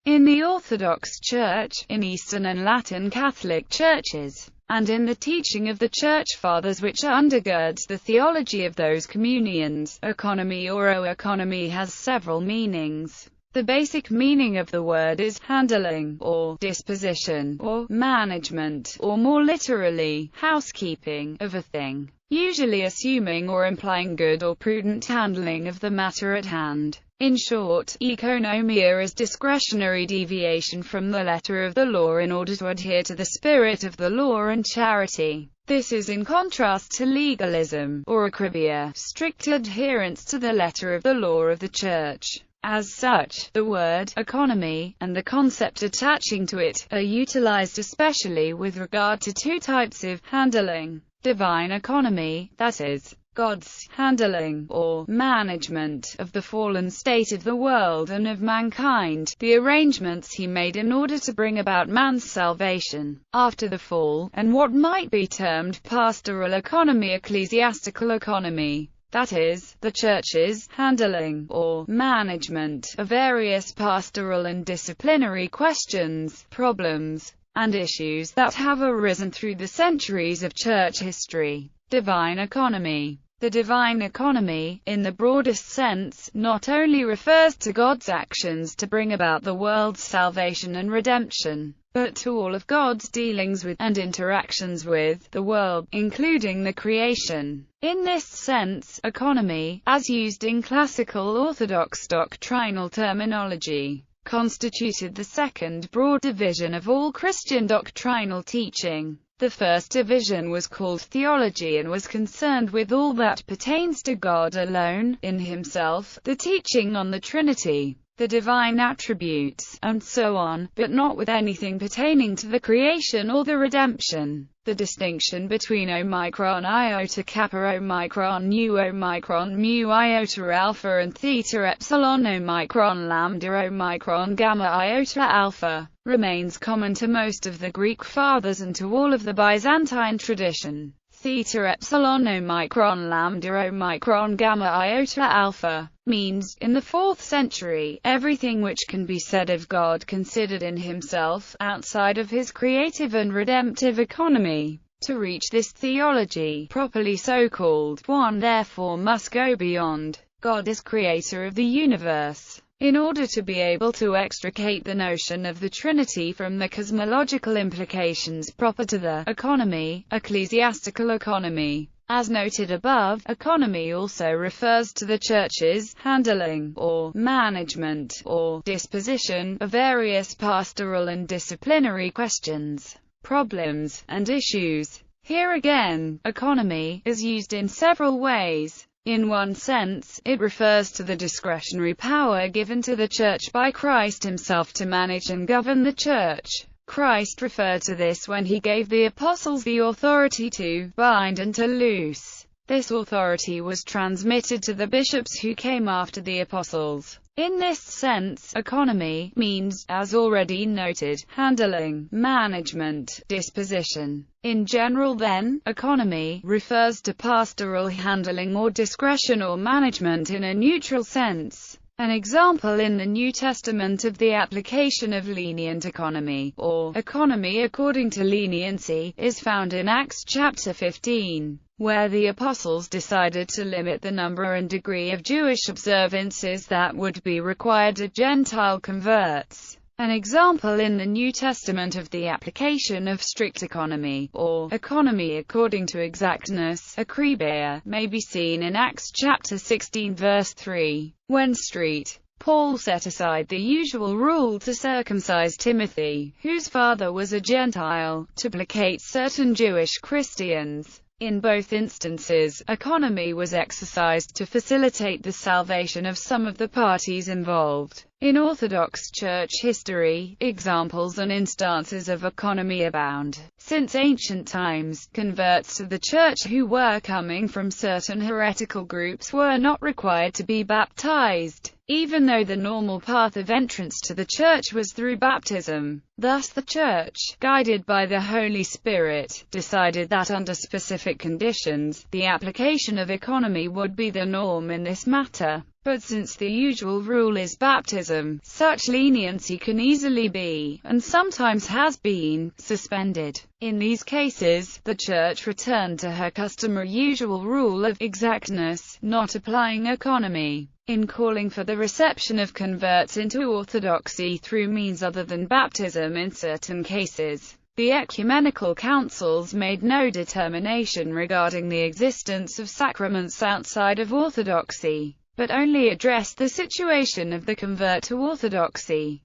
in the Orthodox Church, in Eastern and Latin Catholic churches, and in the teaching of the Church Fathers which undergirds the theology of those communions. Economy or oeconomy has several meanings. The basic meaning of the word is handling, or disposition, or management, or more literally, housekeeping, of a thing, usually assuming or implying good or prudent handling of the matter at hand. In short, economia is discretionary deviation from the letter of the law in order to adhere to the spirit of the law and charity. This is in contrast to legalism, or akribia, strict adherence to the letter of the law of the Church. As such, the word economy, and the concept attaching to it, are utilized especially with regard to two types of handling: divine economy, that is, God's handling, or management, of the fallen state of the world and of mankind, the arrangements he made in order to bring about man's salvation after the fall, and what might be termed pastoral economy, ecclesiastical economy, that is, the Church's handling, or management, of various pastoral and disciplinary questions, problems, and issues that have arisen through the centuries of church history. Divine economy. The divine economy, in the broadest sense, not only refers to God's actions to bring about the world's salvation and redemption, but to all of God's dealings with, and interactions with, the world, including the creation. In this sense, economy, as used in classical Orthodox doctrinal terminology, constituted the second broad division of all Christian doctrinal teaching. The first division was called theology and was concerned with all that pertains to God alone, in himself, the teaching on the Trinity, the divine attributes, and so on, but not with anything pertaining to the creation or the redemption. The distinction between omicron iota kappa omicron nu omicron mu iota alpha and theta epsilon omicron lambda omicron gamma iota alpha remains common to most of the Greek fathers and to all of the Byzantine tradition. Theta epsilon omicron lambda omicron gamma iota alpha means, in the 4th century, everything which can be said of God considered in himself, outside of his creative and redemptive economy. To reach this theology, properly so called, one therefore must go beyond God as creator of the universe, in order to be able to extricate the notion of the Trinity from the cosmological implications proper to the economy, ecclesiastical economy. As noted above, economy also refers to the Church's handling, or management, or disposition, of various pastoral and disciplinary questions, problems, and issues. Here again, economy is used in several ways. In one sense, it refers to the discretionary power given to the Church by Christ himself to manage and govern the Church. Christ referred to this when he gave the apostles the authority to bind and to loose. This authority was transmitted to the bishops who came after the apostles. In this sense, economy means, as already noted, handling, management, disposition. In general then, economy refers to pastoral handling or discretion or management in a neutral sense. An example in the New Testament of the application of lenient economy, or economy according to leniency, is found in Acts chapter 15, where the apostles decided to limit the number and degree of Jewish observances that would be required of Gentile converts. An example in the New Testament of the application of strict economy, or economy according to exactness, akribia, may be seen in Acts chapter 16 verse 3, when Paul set aside the usual rule to circumcise Timothy, whose father was a Gentile, to placate certain Jewish Christians. In both instances, economy was exercised to facilitate the salvation of some of the parties involved. In Orthodox Church history, examples and instances of economy abound. Since ancient times, converts to the Church who were coming from certain heretical groups were not required to be baptized, even though the normal path of entrance to the Church was through baptism. Thus the Church, guided by the Holy Spirit, decided that under specific conditions, the application of economy would be the norm in this matter. But since the usual rule is baptism, such leniency can easily be, and sometimes has been, suspended. In these cases, the Church returned to her customary usual rule of exactness, not applying economy, in calling for the reception of converts into orthodoxy through means other than baptism in certain cases. The ecumenical councils made no determination regarding the existence of sacraments outside of orthodoxy, but only addressed the situation of the convert to orthodoxy.